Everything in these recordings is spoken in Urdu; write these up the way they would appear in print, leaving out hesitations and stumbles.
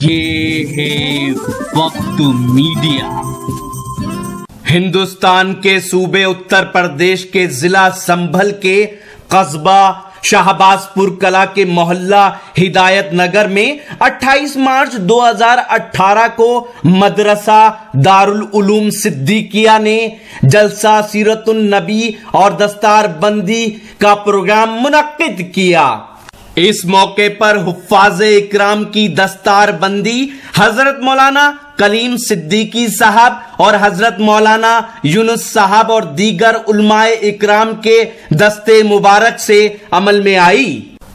یہ ہے وقت میڈیا۔ ہندوستان کے صوبے اتر پردیش کے ضلع سنبھل کے قصبہ شہباز پور کلا کے محلہ ہدایت نگر میں 28 مارچ 2018 کو مدرسہ دارالعلوم صدیقیہ نے جلسہ سیرت النبی اور دستار بندی کا پروگرام منعقد کیا۔ اس موقع پر حفاظ اکرام کی دستار بندی حضرت مولانا کلیم صدیقی صاحب اور حضرت مولانا یونس صاحب اور دیگر علماء اکرام کے دستے مبارک سے عمل میں آئی۔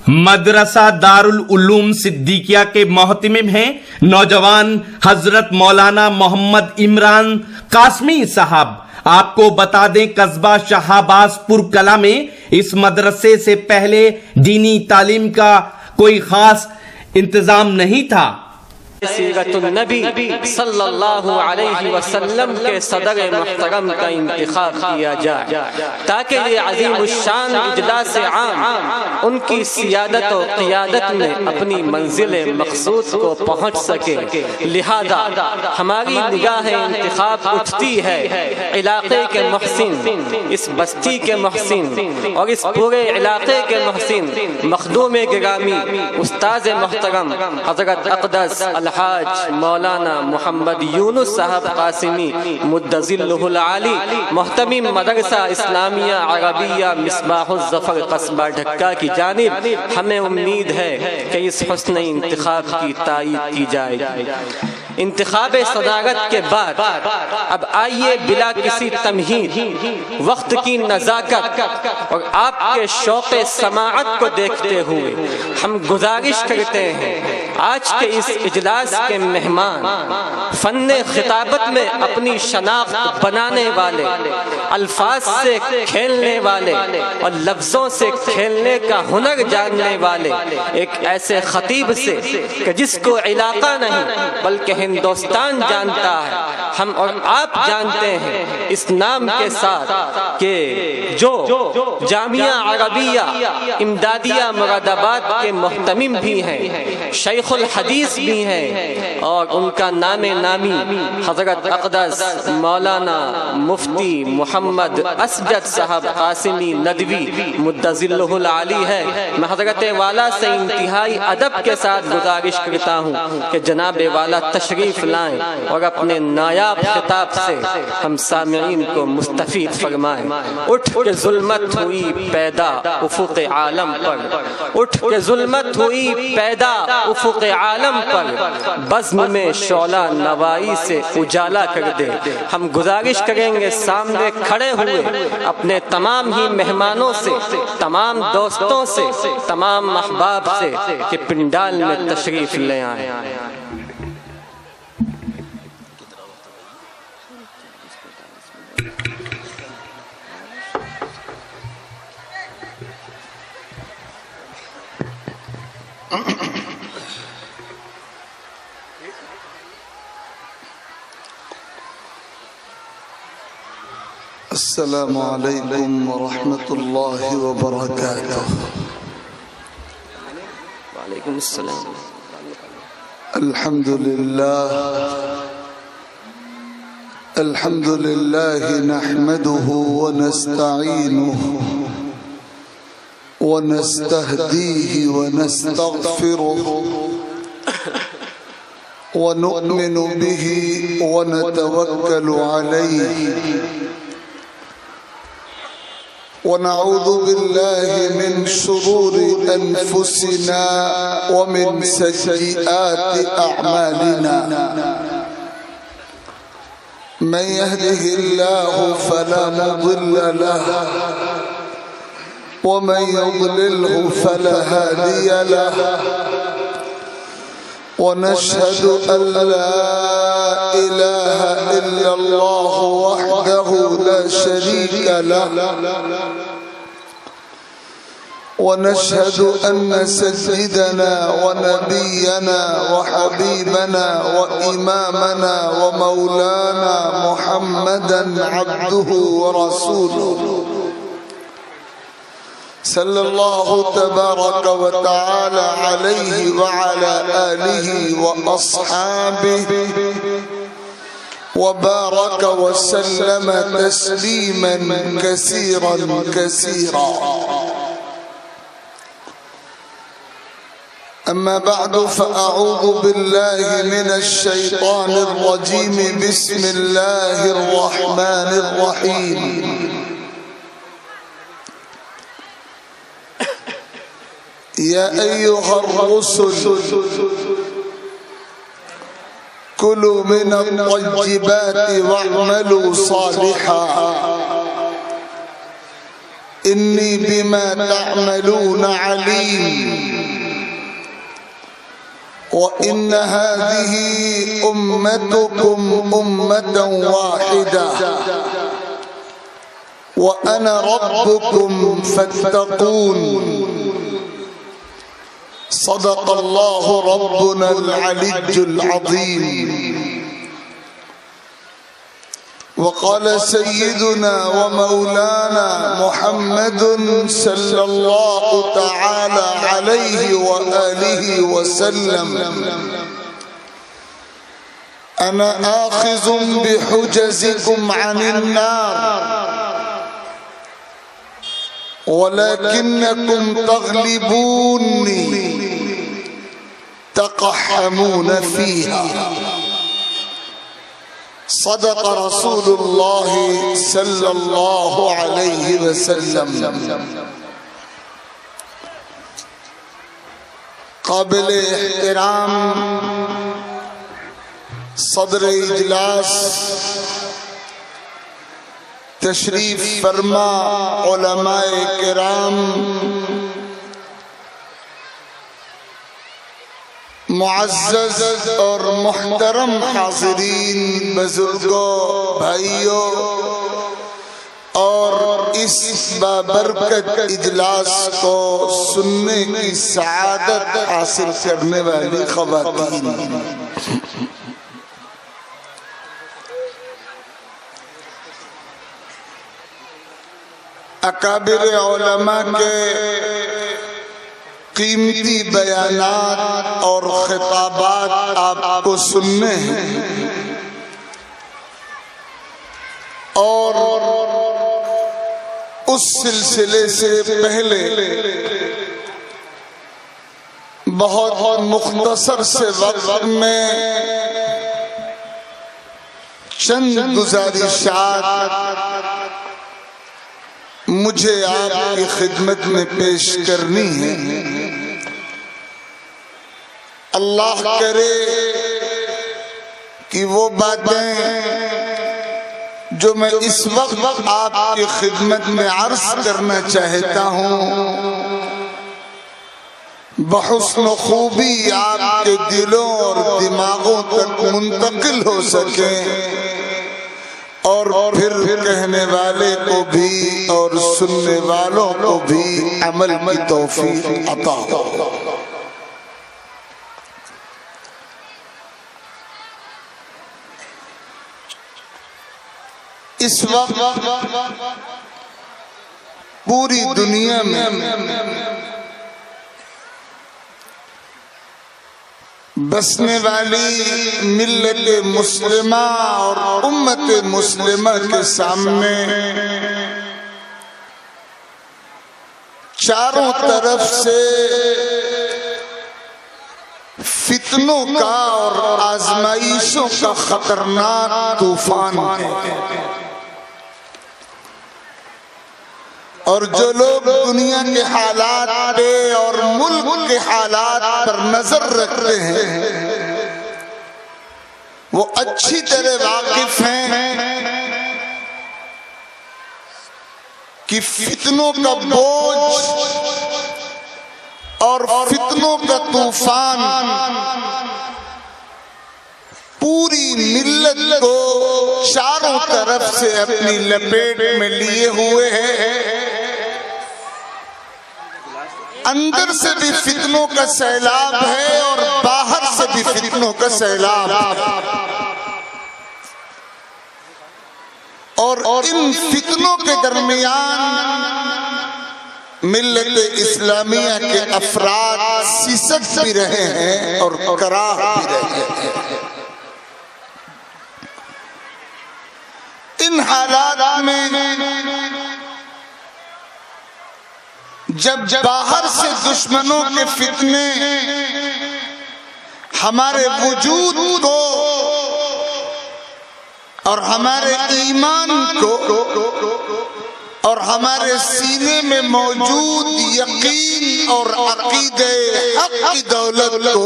مدرسہ دارالعلوم صدیقیہ کے محتمم ہیں نوجوان حضرت مولانا محمد عمران قاسمی صاحب۔ آپ کو بتا دیں قصبہ شہباز پور کلا میں اس مدرسے سے پہلے دینی تعلیم کا کوئی خاص انتظام نہیں تھا۔ سیرت النبی صلی اللہ علیہ وسلم کے صدر محترم کا انتخاب کیا جائے تاکہ یہ عظیم الشان اجلاس عام ان کی سیادت و قیادت میں اپنی منزل مقصود کو پہنچ سکے۔ لہذا ہماری نگاہ انتخاب اٹھتی ہے علاقے کے محسن، اس بستی کے محسن اور اس پورے علاقے کے محسن مخدوم گرامی استاذ محترم حضرت اقدس الحاج مولانا محمد یونس صاحب قاسمی مد ظلہ العالی، محتمم مدرسہ اسلامیہ عربیہ مصباح الظفر قصبہ ڈھکا کی جانب ہمیں امید ہے کہ اس حسن انتخاب کی تائید کی جائے گی۔ انتخاب صدارت کے بعد اب آئیے بلا کسی تمہید وقت کی نزاکت اور آپ کے شوق سماعت کو دیکھتے ہوئے ہم گزارش کرتے ہیں آج کے اس اجلاس کے مہمان فن خطابت میں اپنی شناخت بنانے والے، الفاظ سے کھیلنے والے اور لفظوں سے کھیلنے کا ہنر جاننے والے ایک ایسے خطیب سے کہ جس کو علاقہ نہیں بلکہ ہندوستان جانتا ہے، ہم اور آپ جانتے ہیں اس نام کے ساتھ کہ جو جامعہ عربیہ امدادیہ مراد آباد کے محتمم بھی ہیں، شیخ الحدیث بھی ہیں، اور ان کا نام نامی حضرت اقدس مولانا مفتی محمد اسجد صاحب قاسمی ندوی مد ظلہ العالی ہے۔ میں حضرت والا سے انتہائی ادب کے ساتھ گزارش کرتا ہوں کہ جناب والا تشریف لائیں اور اپنے نایاب خطاب سے ہم سامعین کو مستفید فرمائیں۔ اٹھ کے ظلمت ہوئی پیدا افق عالم پر، اٹھ کے ظلمت ہوئی پیدا افق عالم پر، بزم میں شعلہ نوائی سے اجالا کر دے۔ ہم گزارش کریں گے سامنے کھڑے ہوئے اپنے تمام ہی مہمانوں سے، تمام دوستوں سے، تمام احباب سے کہ پنڈال میں تشریف لے آئیں۔ السلام علیکم ورحمۃ اللہ وبرکاتہ۔ وعلیکم السلام۔ الحمد للہ نحمده ونستعینه ونستهدیه ونستغفره ونؤمن به ونتوکل علیہ ونعوذ بالله من شرور أنفسنا ومن سيئات أعمالنا، من يهده الله فلا مضل له ومن يضلله فلا هادي له، ونشهد أن لا إله إلا الله وحده لا شريك له، ونشهد أن سيدنا ونبينا وحبيبنا وإمامنا ومولانا محمدا عبده ورسوله صلی اللہ تبارک و تعالی علیہ وعلی آلہ واصحابہ وبارك وسلم تسليما كثيرا كثيرا. أما بعد فأعوذ بالله من الشيطان الرجيم. بسم الله الرحمن الرحيم. يا أيها الرسل كلوا من الطيبات واعملوا صالحا إني بما تعملون عليم. وإن هذه أمتكم أمة واحدة وأنا ربكم فاتقون. صدق الله ربنا العلي العظيم. وقال سيدنا ومولانا محمد صلى الله تعالى عليه وآله وسلم: أنا آخذ بحجزكم عن النار ولكنكم تغلبوني تقحمون فيها. صدق رسول الله صلى الله عليه وسلم. قابل احترام صدر اجلاس، تشریف فرما علماء کرام، معزز اور محترم حاضرین، بزرگوں، بھائیوں اور اس بابرکت اجلاس کو سننے کی سعادت حاصل کرنے والی خواتین، اکابر علماء کے قیمتی بیانات اور خطابات آپ کو سننے ہیں، اور اس سلسلے سے پہلے بہت مختصر سے وقت میں چند گزارشات مجھے آپ کی خدمت میں پیش کرنی ہے۔ اللہ کرے کہ وہ باتیں جو میں اس وقت آپ کی خدمت میں عرض کرنا چاہتا ہوں بحسن خوبی آپ کے دلوں اور دماغوں تک منتقل ہو سکیں، اور پھر کہنے والے کو بھی اور سننے والوں کو بھی عمل کی توفیق عطا ہو۔ اس وقت پوری دنیا میں بسنے والی ملت مسلمہ اور امت مسلمہ کے سامنے چاروں طرف سے فتنوں کا اور آزمائشوں کا خطرناک طوفان ہے، اور جو لوگ دنیا کے حالات پہ اور ملک کے حالات پر نظر رکھتے ہیں وہ اچھی طرح واقف ہیں کہ فتنوں کا بوجھ اور فتنوں کا طوفان پوری ملت کو چاروں طرف سے اپنی لپیٹ میں لیے ہوئے ہیں۔ اندر سے بھی فتنوں کا سیلاب ہے اور باہر سے بھی فتنوں کا سیلاب، اور ان فتنوں کے درمیان ملت اسلامیہ کے افراد سسک بھی رہے ہیں اور کراہ بھی رہے ہیں۔ ان حالات میں جب باہر سے دشمنوں کے فتنے ہمارے وجود کو اور ہمارے ایمان کو اور ہمارے سینے میں موجود یقین اور عقیدہ حق کی دولت کو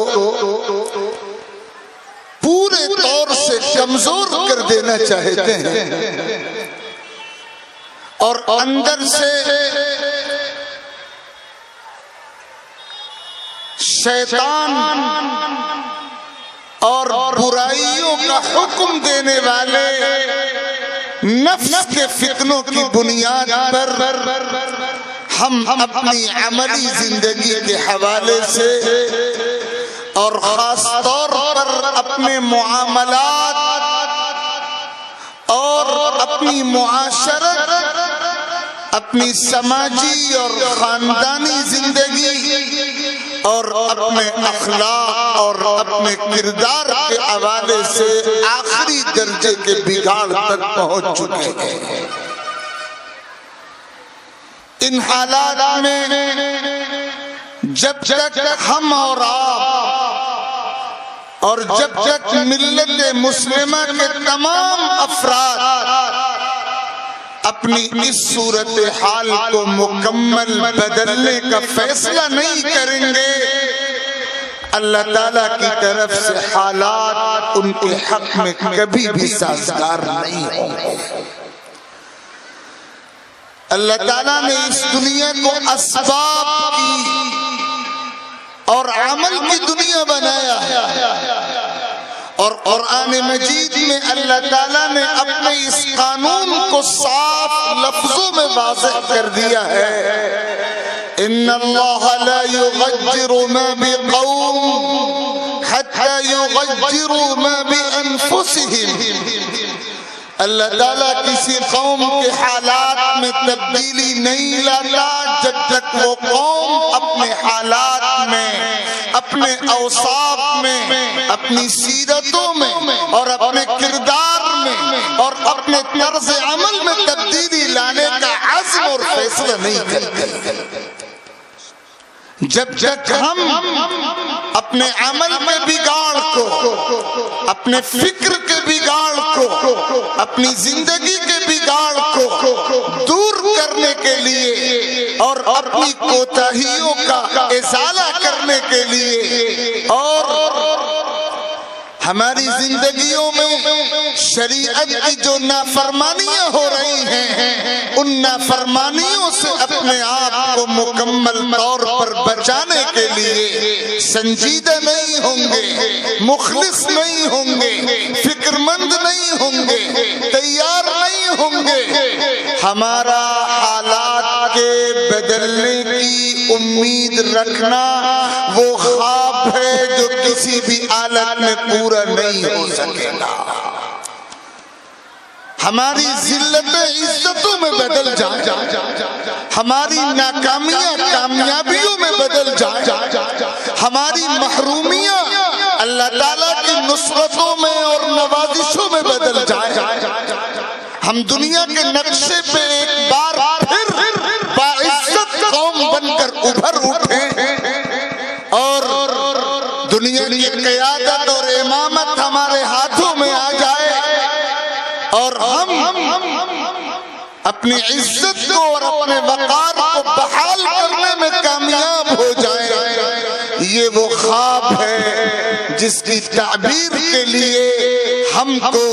پورے طور سے کمزور کر دینا چاہتے ہیں اور اندر سے شیطان اور برائیوں کا حکم دینے والے نفس کے فتنوں کی بنیاد پر ہم اپنی عملی زندگی کے حوالے سے اور خاص طور پر اپنے معاملات اور اپنی معاشرت، اپنی سماجی اور خاندانی زندگی اور اپنے اخلاق اور اپنے کردار کے حوالے سے آخری درجے کے بگاڑ تک پہنچ چکے ہیں۔ ان حالات میں جب تک ہم اور آپ اور جب تک ملت مسلمہ کے تمام افراد اپنی اس صورتحال کو مکمل بدلنے کا فیصلہ نہیں کریں گے، اللہ تعالیٰ کی طرف سے حالات ان کے حق میں کبھی بھی سازگار نہیں ہوں گے۔ اللہ تعالیٰ نے اس دنیا کو اسباب کی اور عمل کی دنیا بنایا ہے، اور قرآن مجید میں اللہ تعالیٰ نے اپنے اس قانون کو صاف لفظوں میں واضح کر دیا ہے، ان اللہ لا یغیر ما بقوم حتی یغیروا ما بانفسہم۔ اللہ تعالیٰ کسی قوم کے حالات میں تبدیلی نہیں لاتا جب تک وہ قوم اپنے حالات میں، اپنے اوصاف میں، اپنی سیرتوں میں اور اپنے کردار میں اور اپنے طرز عمل میں تبدیلی لانے کا عزم اور فیصلہ نہیں کرتے۔ جب تک ہم اپنے عمل میں بگاڑ کو، اپنے فکر کے بگاڑ کو، اپنی زندگی کے بگاڑ کو دور کرنے کے لیے اور اپنی کوتاہیوں کا ازالہ کرنے کے لیے اور ہماری زندگیوں میں شریعت کی جو نافرمانیاں ہو رہی ہیں، ان نافرمانیوں سے اپنے آپ کو مکمل طور پر بچانے کے لیے سنجیدہ نہیں ہوں گے، مخلص نہیں ہوں گے، فکر مند نہیں ہوں گے، تیار نہیں ہوں گے، ہمارا حالات کے بدلنے کی امید رکھنا وہ خواب ہے جو کسی بھی حالت میں پورا نہیں ہو سکے گا۔ ہماری ذلت عزتوں میں بدل جائے، ہماری ناکامیاں کامیابیوں میں بدل جائے، ہماری محرومیاں اللہ تعالیٰ کی نصرتوں میں اور نوازشوں میں بدل جائے، ہم دنیا کے نقشے پہ ایک بار پھر باعزت قوم بن کر ابھر اٹھیں اور دنیا کی قیادت اور امامت ہمارے ہاتھوں میں آ جائے اور ہم اپنی عزت کو اور اپنے وقار کو بحال کرنے میں کامیاب ہو جائیں۔ یہ وہ خواب ہے جس کی تعبیر کے لیے ہم کو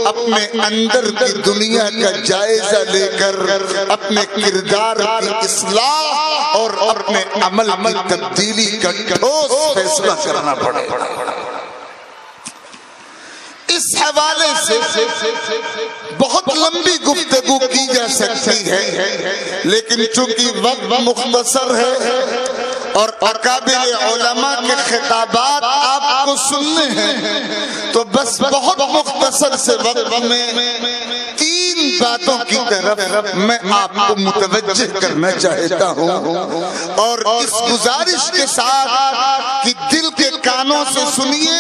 اپنے اندر کی دنیا کا جائزہ لے کر اپنے کردار کی اصلاح اور اپنے عمل کی تبدیلی کا ٹھوس فیصلہ کرنا پڑے گا۔ اس حوالے سے بہت لمبی گفتگو کی جا سکتی ہے، لیکن چونکہ وقت مختصر ہے اور اکابر علماء کے خطابات آپ کو سننے ہیں، تو بس بہت مختصر سے وقت میں 3 باتوں کی طرف میں آپ کو متوجہ کرنا چاہتا ہوں، اور اس گزارش کے ساتھ کہ دل کے کانوں سے سنیے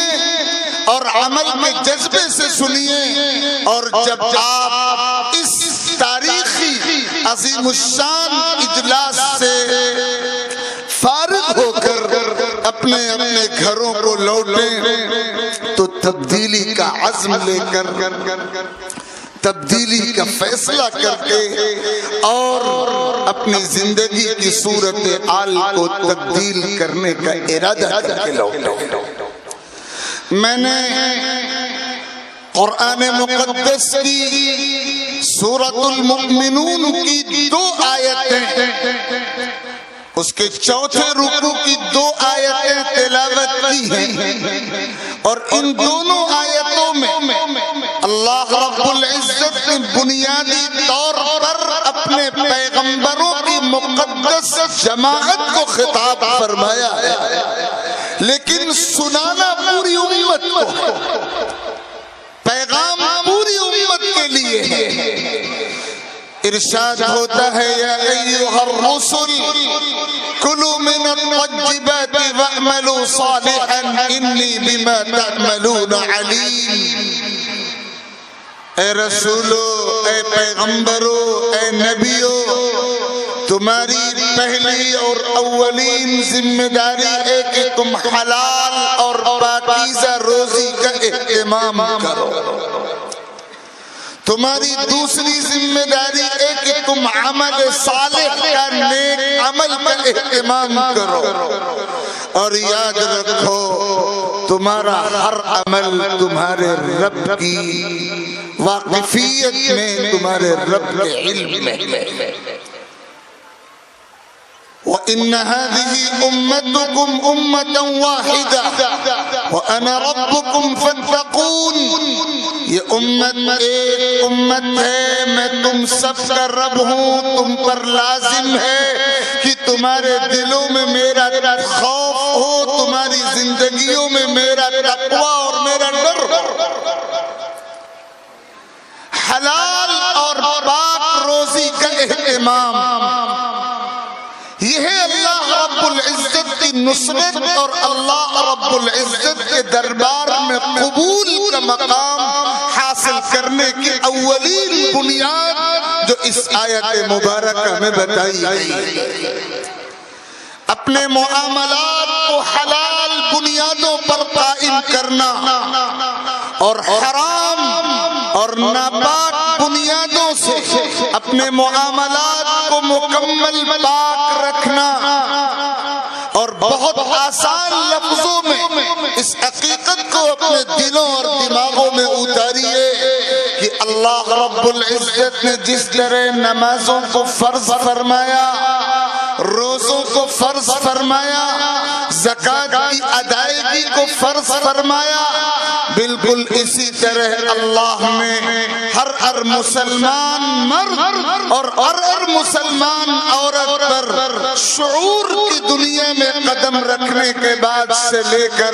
اور عمل کے جذبے سے سنیے، اور جب آپ اس تاریخی عظیم الشان اجلاس سے فارغ ہو کر اپنے گھروں کو لوٹیں تو تبدیلی کا عزم لے کر، تبدیلی کا فیصلہ کر کے، اور اپنی زندگی کی صورتحال کو تبدیل کرنے کا ارادہ کر کے لوٹیں۔ میں نے قرآن مقدس کی سورۃ المؤمنون کی 2 آیتیں، اس کے چوتھے رکوع کی 2 آیتیں تلاوت کی ہیں، اور ان دونوں آیتوں میں اللہ رب العزت نے بنیادی طور پر اپنے پیغمبروں کی مقدس جماعت کو خطاب فرمایا ہے، لیکن سنانا پوری امت کو، پیغام پوری امت کے لیے ہے۔ ارشاد ہوتا ہے یا ایھا الرسل کلوا من الطیبات واعملوا صالحا انی بما تعملون علیم۔ اے رسولو، اے پیغمبرو، اے نبیو، تمہاری پہلی اور اولین ذمہ داری ہے کہ تم حلال اور پاکیزہ روزی کا اہتمام کرو۔ تمہاری دوسری ذمہ داری ہے کہ تم عمل صالح کا، نیک عمل کا اہتمام کرو، اور یاد رکھو تمہارا ہر عمل تمہارے رب کی واقفیت میں، تمہارے رب کے علم میں۔ وَإِنَّ هَذِهِ أُمَّتُكُمْ أُمَّةً وَاحِدَةً وَأَنَا رَبُّكُمْ فَاتَّقُونِ۔ یہ امت ایک امت ہے، میں تم سب کا رب ہوں، تم پر لازم ہے کہ تمہارے دلوں میں میرا خوف ہو، تمہاری زندگیوں میں میرا تقوی اور میرا ڈر ہو۔ حلال اور پاک روزی کا اہتمام، یہ ہے اللہ رب العزت کی نصرت اور اللہ رب العزت کے دربار میں قبول کا مقام حاصل کرنے کی اولین بنیاد جو اس آیت مبارکہ میں بتائی گئی۔ اپنے معاملات کو حلال بنیادوں پر قائم کرنا اور حرام اور ناپاک بنیادوں سے اپنے معاملات کو مکمل پاک رکھنا، اور بہت آسان لفظوں میں اس حقیقت کو اپنے دلوں اور دماغوں میں اتاریے کہ اللہ رب العزت نے جس طرح نمازوں کو فرض فرمایا، روزوں کو فرض فرمایا، زکات کی ادائیگی کو فرض فرمایا، بالکل اسی طرح اللہ نے ہر مسلمان مرد اور ہر مسلمان عورت پر شعور کی دنیا میں قدم رکھنے کے بعد سے لے کر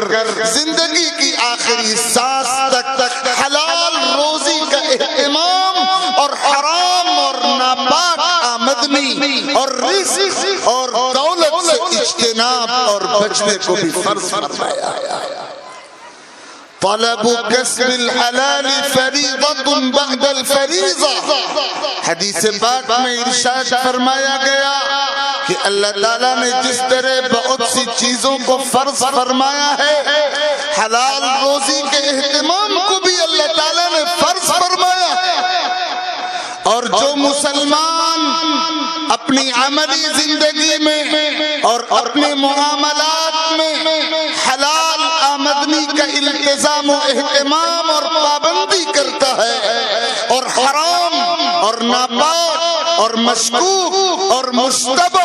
زندگی کی آخری سانس تک حلال روزی کا اہتمام اور حرام اور ناپاک آمدنی اور رزق اور دولت سے اجتناب اور بچنے کو بھی فرض فرمایا۔ طلب کسب الحلال فریضۃ بعد الفریضہ، حدیث پاک میں ارشاد فرمایا گیا کہ اللہ تعالیٰ نے جس طرح بہت سی چیزوں کو فرض فرمایا ہے، حلال روزی کے اہتمام کو بھی اللہ تعالیٰ نے فرض فرمایا ہے، اور جو مسلمان اپنی عملی زندگی میں اور اپنے معاملات میں حلال آمدنی کا التزام و اہتمام اور پابندی کرتا ہے، اور حرام اور ناپاک اور مشکوک اور مشتبہ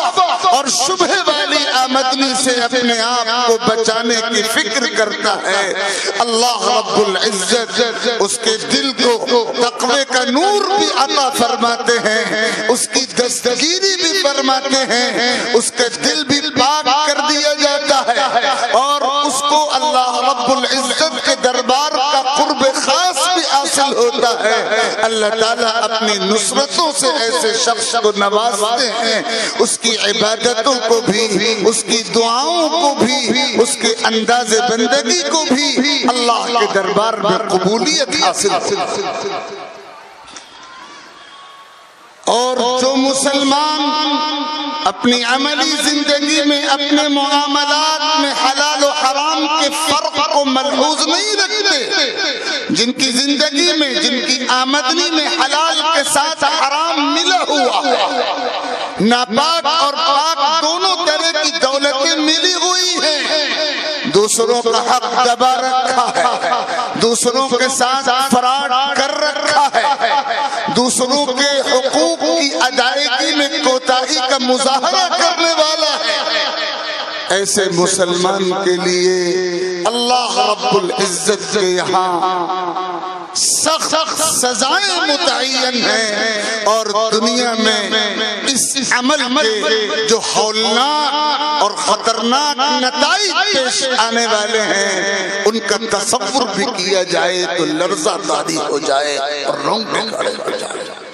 اور شبہ والی آمدنی سے اپنے آپ کو بچانے کی فکر کرتا ہے، اللہ رب العزت اس کے دل کو تقوی کا نور بھی عطا فرماتے ہیں، اس کی دستگیری بھی فرماتے ہیں، اس کا دل بھی پاک کر دیا جاتا ہے، اور اس کو اللہ رب العزت کے دربار کا قرب خاص بھی حاصل ہوتا ہوتا ہے اللہ تعالیٰ اپنی نصرتوں سے ایسے شخص کو نوازتے ہیں، اس کی عبادتوں کو بھی، اس کی دعاؤں کو بھی، اس کے انداز بندگی کو بھی اللہ کے دربار میں قبولیت حاصل ہوتی۔ اور جو مسلمان اپنی عملی زندگی میں اپنے معاملات میں حلال و حرام کے فرق کو ملحوظ نہیں رکھتے، جن کی زندگی میں، جن کی آمدنی میں حلال کے ساتھ حرام ملا ہوا، ناپاک اور پاک دونوں طرح کی دولتیں ملی ہوئی ہیں، دوسروں کا حق دبا رکھا ہے، دوسروں کے ساتھ فراڈ کر رکھا ہے، دوسروں کے حقوق کی ادائیگی میں کوتاہی کا مظاہرہ کرنے والا ہے، ایسے مسلمان کے لیے اللہ رب العزت کے یہاں سخت سزائیں متعین ہیں، اور دنیا میں اس عمل کے جو ہولناک اور خطرناک نتائج پیش آنے والے ہیں ان کا تصور بھی کیا جائے تو لرزہ طاری ہو جائے اور رونگٹے کھڑے ہو جائے۔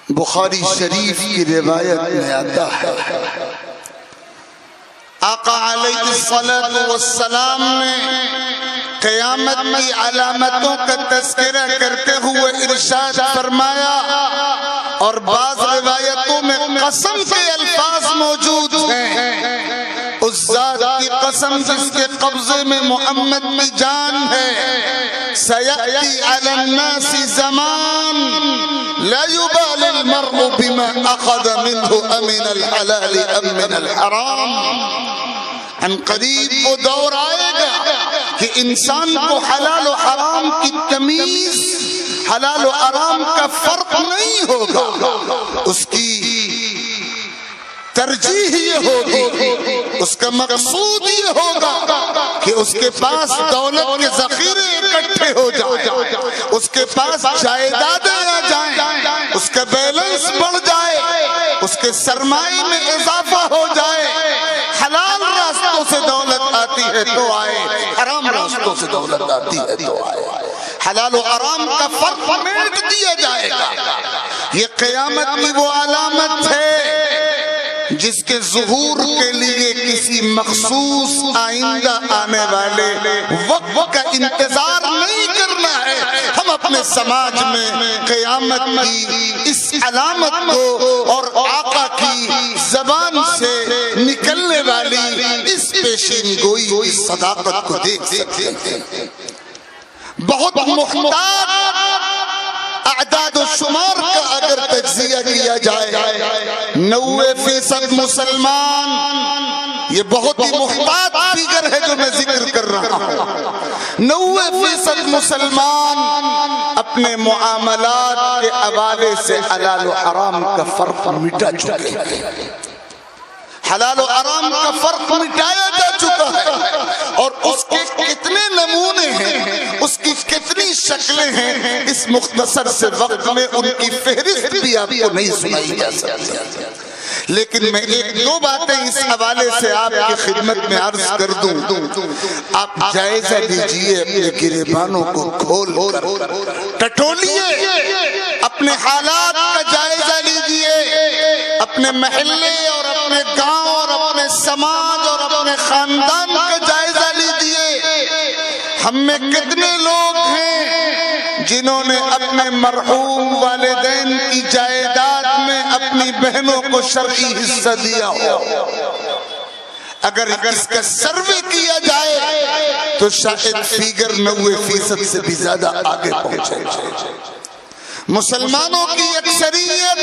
بخاری شریف کی روایت میں آتا ہے آقا علیہ الصلوۃ والسلام نے قیامت کی علامتوں کا تذکرہ کرتے ہوئے ارشاد فرمایا، اور بعض روایتوں میں قسم کے الفاظ موجود ہیں، اس ذات کی قسم جس کے قبضے میں محمد کی جان ہے، سیأتی علی الناس زمان لا يبالي المرء بما أخذ منه أمن الحلال أم من الحرام۔ ان قریب وہ دور آئے گا کہ انسان کو حلال و حرام کی تمیز، حلال و حرام کا فرق نہیں ہوگا، اس کی ترجیح یہ ہوگی، اس کا مقصود یہ ہوگا کہ اس کے پاس دولت کے ذخیرے اکٹھے ہو جائیں، اس کے پاس جائیدادیں آ جائیں، اس کا بیلنس بڑھ جائے، اس کے سرمائی میں اضافہ ہو جائے۔ حلال راستوں سے دولت آتی ہے تو آئے، حرام راستوں سے دولت آتی ہے تو آئے، حلال و حرام کا فرق میٹ دیا جائے گا۔ یہ قیامت کی وہ علامت ہے جس کے ظہور کے لیے کسی مخصوص آئندہ آنے والے وقت کا انتظار نہیں کرنا ہے، ہم اپنے سماج میں قیامت کی اس علامت کو اور آقا کی زبان سے نکلنے والی اس پیشین گوئی اس صداقت کو دیکھ سکتے ہیں۔ بہت محتاط اعداد و شمار کا اگر تجزیہ کیا جائے، 90% مسلمان، یہ بہت ہی محتاط فگر ہے جو میں ذکر کر رہا ہوں، 90% مسلمان اپنے معاملات کے حوالے سے حلال و حرام کا فرق مٹا چکے ہیں، حلال و حرام کا فرق مٹایا جا چکا ہے، اور اس کے کتنے نمونے ہیں، اس کی کتنی شکلیں ہیں، اس مختصر سے وقت میں ان کی فہرست بھی آپ کو نہیں سنائی جا سکتی، لیکن میں ایک دو باتیں اس حوالے سے آپ کی خدمت میں عرض کر دوں۔ آپ جائزہ لیجئے، اپنے گریبانوں کو کھول کر ٹٹولیے، اپنے حالات کا جائزہ لیجئے، اپنے محلے اور اپنے گاؤں اور اپنے سماج اور اپنے خاندان کا جائزہ لیجئے۔ ہم میں کتنے لوگ ہیں جنہوں نے اپنے مرحوم والدین کی جائیداد میں اپنی بہنوں کو شرعی حصہ دیا ہو؟ اگر اس کا سروے کیا جائے تو شاید فیگر 90% سے بھی زیادہ آگے پہنچے۔ مسلمانوں کی اکثریت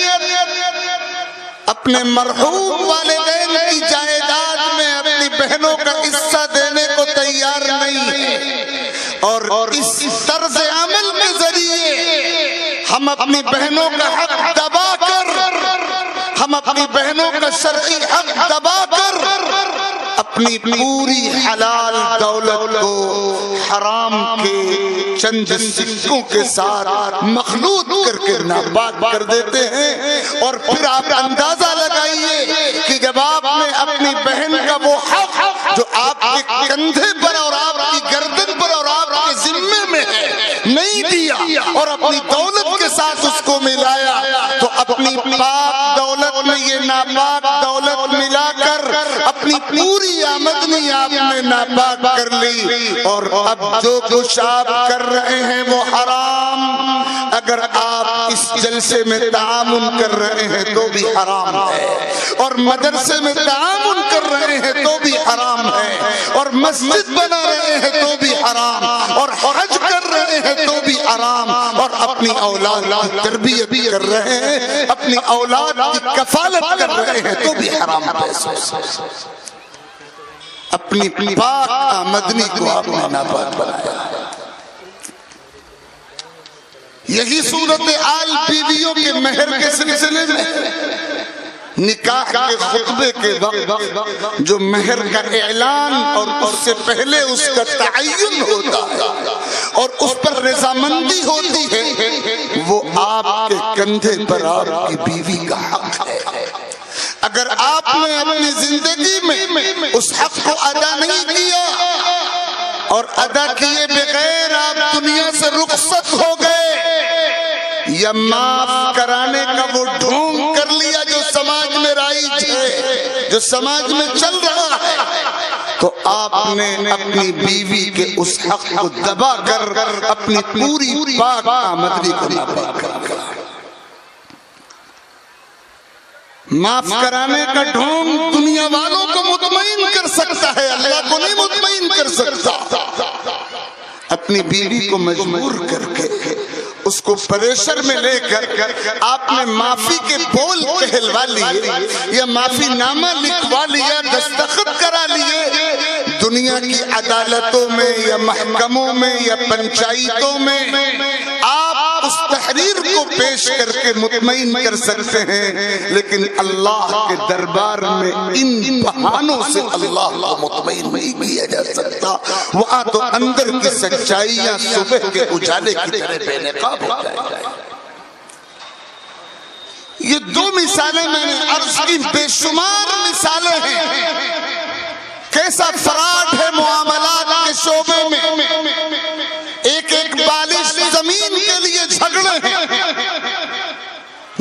اپنے مرحوم والدین کی جائیداد میں اپنی بہنوں کا حصہ دینے کو تیار نہیں ہے، اور اس طرز عمل کے ذریعے ہم اپنی بہنوں کا حق دبا کر، ہم اپنی بہنوں کا شرعی حق دبا کر اپنی پوری حلال دولت کو حرام کے چند سکوں کے ساتھ مخلوط کر کے ناپاک کر دیتے ہیں، اور پھر آپ اندازہ لگائیے کہ جب آپ نے اپنی بہن کا وہ حق جو آپ کے کندھے پر اور آپ کی گردن پر اور آپ کے اور اپنی دولت کے ساتھ اس کو ملایا تو اپنی پاک دولت میں یہ ناپاک دولت ملا کر اپنی پوری آمدنی آپ نے ناپاک کر لی، اور اب جو کچھ آپ کر رہے ہیں وہ حرام۔ اگر آپ اس جلسے میں تعاون کر رہے ہیں تو بھی حرام ہے، اور مدرسے میں تعاون کر رہے ہیں تو بھی حرام ہے، اور مسجد بنا رہے ہیں تو بھی حرام، اور حج کر رہے ہیں تو بھی حرام، اور اپنی اولاد کی تربیت کر رہے ہیں، اپنی اولاد کی کفالت کر رہے ہیں تو بھی حرام پیسوں سے۔ اپنی پاک آمدنی کو آپ نے ناپاک بنایا۔ یہی صورتحال بیویوں کے مہر کے سلسلے میں، نکاح کے خطبے کے وقت جو مہر کا اعلان اور اس سے پہلے اس کا تعین ہوتا ہے اور اس پر رضامندی ہوتی ہے، وہ آپ کے کندھے پر آپ کی بیوی کا حق ہے۔ اگر آپ نے اپنی زندگی میں اس حق کو ادا نہیں کیا اور ادا کیے بغیر آپ دنیا سے رخصت ہو گئے، یا معاف کرانے کا وہ ڈھونگ کر لیا جو سماج میں رائج ہے، جو سماج میں چل رہا ہے، تو آپ نے اپنی بیوی کے اس حق کو دبا کر اپنی پوری پاک آمدنی کو ناپاک کر دیا۔ معاف کرانے کا ڈھونگ دنیا والوں کو مطمئن کر سکتا ہے، اللہ کو نہیں مطمئن کر سکتا۔ اپنی بیوی کو مجبور کر کے اس کو پریشر میں لے کر آپ نے معافی کے بول کہلوا لیے یا معافی نامہ لکھوا لیا، دستخط کرا لیے، دنیا کی عدالتوں میں یا محکموں میں یا پنچایتوں میں آپ اس تحریر کو پیش کر کے مطمئن کر سکتے ہیں، لیکن اللہ کے دربار میں ان بہانوں سے اللہ کو مطمئن نہیں کیا جا سکتا۔ وہاں تو اندر کی سچائیاں صبح کے اجالے کی طرح بے نقاب ہو جائیں۔ یہ دو مثالیں میں نے عرض کی، بے شمار مثالیں ہیں۔ کیسا فراڈ ہے معاملات کے شعبے میں، ایک ایک بالش زمین کے لیے جھگڑے ہیں،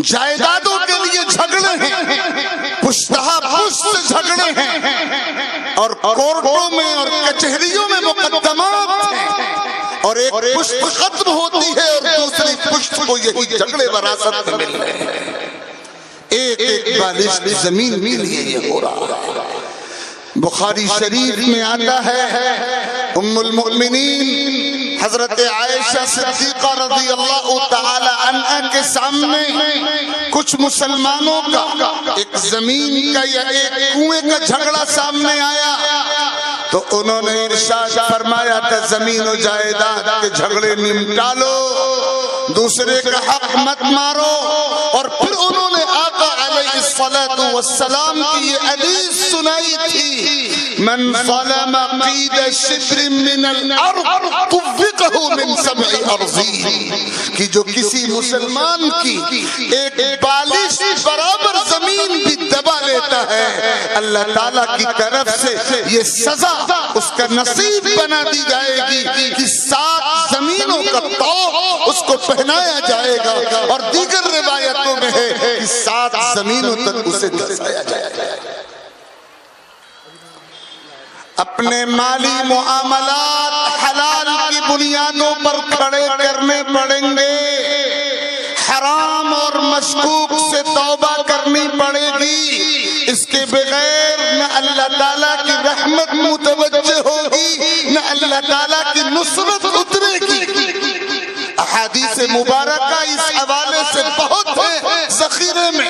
جائیدادوں کے لیے جھگڑے ہیں، پشتہا پشت سے جھگڑے ہیں، اور کورٹوں میں اور کچہریوں میں مقدمات ہیں، اور ایک پشت ختم ہوتی ہے اور دوسری پشت کو یہی جھگڑے وراثت میں مل رہے ہیں۔ ایک ایک بالش زمین کے لیے یہ ہو رہا ہے۔ بخاری شریف میں آتا ہے، ام المؤمنین حضرت عائشہ صدیقہ رضی اللہ تعالی عنہا کے سامنے کچھ مسلمانوں کا ایک زمین کا یا ایک کنویں کا جھگڑا سامنے آیا، تو انہوں نے ارشاد فرمایا تھا زمین و جائیداد کے جھگڑے نمٹا لو، دوسرے کا حق مت مارو۔ اور پھر انہوں نے آقا علیہ الصلوۃ والسلام کی یہ حدیث سنائی تھی، من ظلم قید شبر من الارض طوقہ من سبع ارضین، کہ جو کسی مسلمان کی ایک بالش برابر زمین بھی دبا لیتا ہے، اللہ تعالیٰ کی طرف سے یہ سزا اس کا نصیب بنا دی جائے گی کہ 7 زمینوں کا طوق اس کو پہنایا جائے گا، اور دیگر روایتوں میں ہے کہ 7 زمینوں تک اسے دسایا جائے گا۔ اپنے مالی معاملات حلال کی بنیادوں پر کھڑے کرنے پڑیں گے، حرام اور مشکوک سے توبہ کرنی پڑے گی، اس کے بغیر نہ اللہ تعالیٰ کی رحمت متوجہ ہوگی نہ اللہ تعالیٰ کی نصرت اترے گی۔ احادیث مبارکہ اس حوالے سے بہت ہے ذخیرے میں،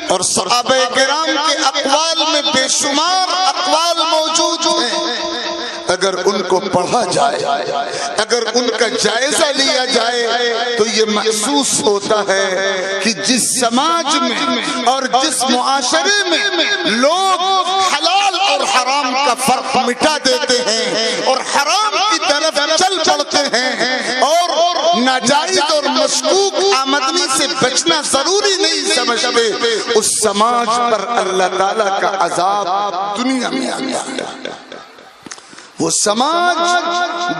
اور صحابہ کرام کے اقوال میں بے شمار اقوال موجود ہیں۔ اگر ان کو پڑھا جائے، اگر ان کا جائزہ لیا جائے، تو یہ محسوس ہوتا ہے کہ جس سماج میں اور جس معاشرے میں لوگ حلال اور حرام کا فرق مٹا دیتے ہیں اور حرام کی طرف چل پڑتے ہیں اور ناجائز اور مشکوک آمدنی سے بچنا ضروری نہیں سمجھتے، اس سماج پر اللہ تعالیٰ کا عذاب دنیا میں آتا ہے۔ وہ سماج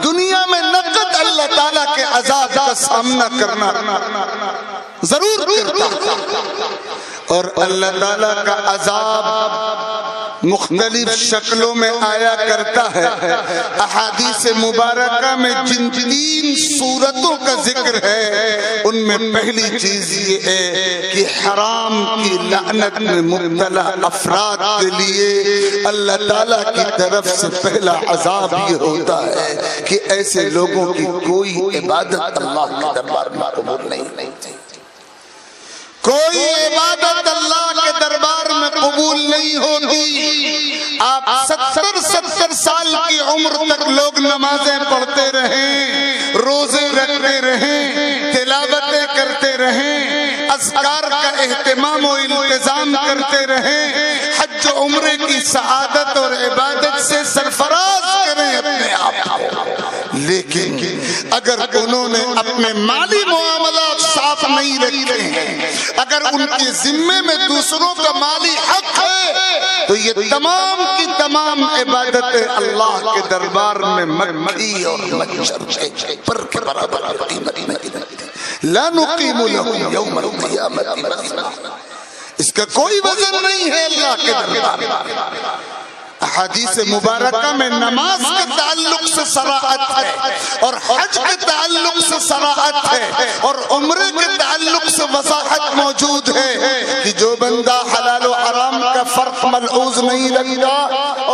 دنیا میں نقد اللہ تعالیٰ کے عذاب کا سامنا کرنا ضرور کرتا، اور اللہ تعالیٰ کا عذاب مختلف شکلوں میں آیا کرتا ہے۔ احادیث مبارکہ میں جن 3 صورتوں کا ذکر ہے ان میں پہلی چیز یہ ہے کہ حرام کی لعنت میں مبتلا افراد کے لیے اللہ تعالیٰ کی طرف سے پہلا عذاب یہ ہوتا ہے کہ ایسے لوگوں کی کوئی عبادت اللہ کے دربار میں قبول نہیں، کوئی عبادت اللہ کے دربار میں قبول نہیں ہوتی۔ آپ 70 سال کی عمر تک لوگ نمازیں پڑھتے رہیں، روزے رکھتے رہیں، تلاوتیں کرتے رہیں، اذکار کا اہتمام و التزام کرتے رہیں، حج و عمرے کی سعادت اور عبادت سے سرفراز کریں اپنے آپ کو، لیکن اگر انہوں نے اپنے مالی معاملات صاف نہیں رکھے ہیں، اگر ان کے ذمے میں دوسروں کا مالی حق ہے، تو یہ تمام کی تمام عبادتیں اللہ کے دربار میں مکھی اور مچھر کے پر کے برابر قیمت نہیں، لا نقیم لهم یوم القیامت وزنا، اس کا کوئی وزن نہیں ہے اللہ کے دربار میں۔ احادیث مبارکہ میں نماز کے تعلق سے صراحت ہے، اور حج کے تعلق سے صراحت ہے، اور عمرے کے تعلق سے وضاحت موجود ہے کہ جو بندہ حلال و حرام کا فرق ملحوظ نہیں رکھتا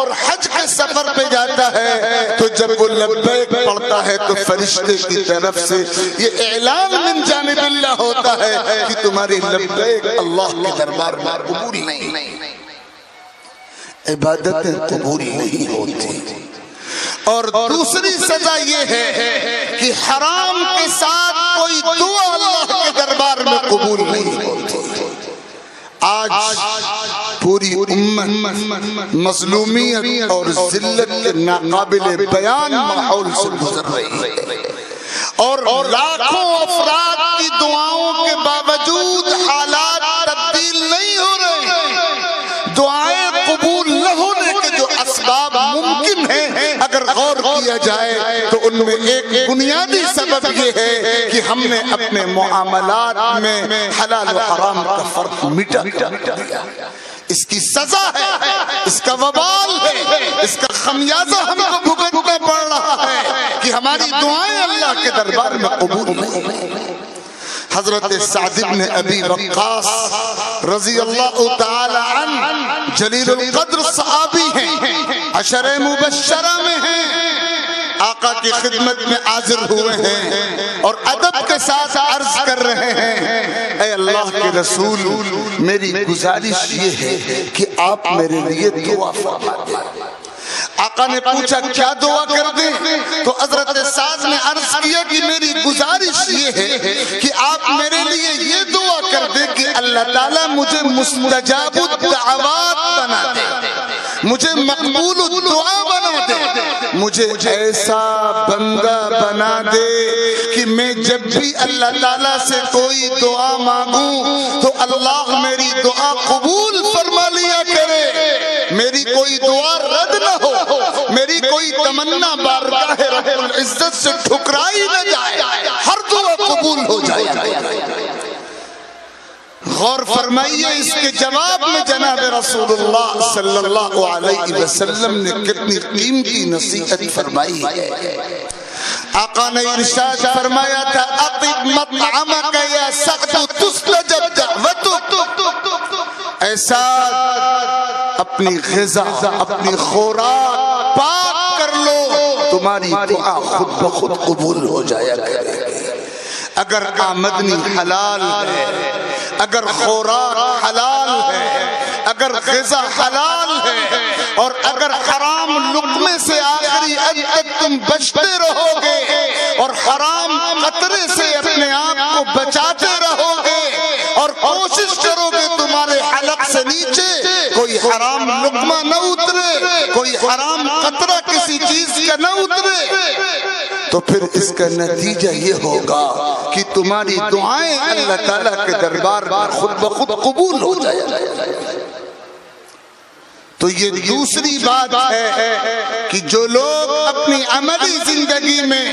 اور حج کے سفر پہ جاتا ہے تو جب وہ لبیک پڑھتا ہے تو فرشتے کی طرف سے یہ اعلان من جانب اللہ ہوتا ہے کہ تمہاری لبیک اللہ کے دربار میں قبول نہیں، عبادتیں قبول نہیں ہوتی۔ اور دوسری سزا یہ ہے کہ حرام کے ساتھ کوئی دعا اللہ کے دربار میں قبول نہیں ہوتی۔ آج پوری امت مظلومیت اور ذلت کے ناقابل بیان ماحول سے گزر رہی ہے، اور لاکھوں افراد کی دعاؤں کے باوجود حالات تبدیل نہیں ہو رہے۔ دعائیں قبول نہ ہونے کے جو اسباب ممکن ہیں اگر غور کیا جائے تو ان میں ایک بنیادی سبب یہ ہے کہ ہم نے اپنے معاملات میں حلال و حرام کا فرق مٹا دیا۔ اس کی سزا ہے، اس کا وبال ہے، اس کا خمیازہ ہم کو بھگتنا پڑ رہا ہے کہ ہماری دعائیں اللہ کے دربار میں قبول نہیں۔ حضرت سعد بن ابی وقاص رضی اللہ تعالی عنہ جلیل القدر صحابی ہیں، عشرہ مبشرہ میں ہیں، آقا کی خدمت میں حاضر ہوئے ہیں اور ادب کے ساتھ عرض کر رہے ہیں، اے اللہ کے رسول، میری گزارش یہ ہے کہ آپ میرے لیے دعا فرما دیں۔ آقا نے پوچھا کیا دعا کر دیں؟ تو حضرت سعد نے عرض کیا کہ میری گزارش یہ ہے کہ آپ میرے لیے یہ دعا کر دیں کہ اللہ تعالیٰ مجھے مستجاب الدعوات بنا دے، مجھے مقبول الدعا بنا دے، مجھے ایسا بندہ بنا دے کہ میں جب بھی اللہ تعالیٰ سے کوئی دعا مانگوں تو اللہ میری دعا قبول فرما لیا کرے، میری کوئی دعا رد نہ ہو، میری کوئی تمنا بارگاہ رب العزت سے ٹھکرائی نہ جائے، ہر دعا قبول ہو جائے۔ غور فرمائیے اس کے جواب میں جناب رسول اللہ صلی اللہ علیہ وسلم نے کتنی قیمتی نصیحت فرمائی ہے۔ آقا نے ارشاد فرمایا تھا اطب مطعمک یا سعد تستجب دعوتک، اے سعد اپنی غذا اپنی خوراک پاک کر لو، تمہاری دعا خود بخود قبول ہو جایا کرے گی۔ اگر آمدنی حلال ہے، اگر خوراک حلال ہے، اگر غذا حلال ہے، اور اگر حرام لقمے سے آخری حد تک تم بچتے رہو گے اور حرام قطرے سے اپنے آپ کو بچاتے رہو گے اور کوشش کرو گے تمہارے حلق سے نیچے کوئی حرام لقمہ نہ اترے، کوئی حرام قطرہ کسی چیز کا نہ اترے، تو پھر اس کا نتیجہ یہ ہوگا کہ تمہاری دعائیں اللہ تعالیٰ کے دربار میں خود بخود قبول ہو جائے۔ تو یہ دوسری بات ہے کہ جو لوگ اپنی عملی زندگی میں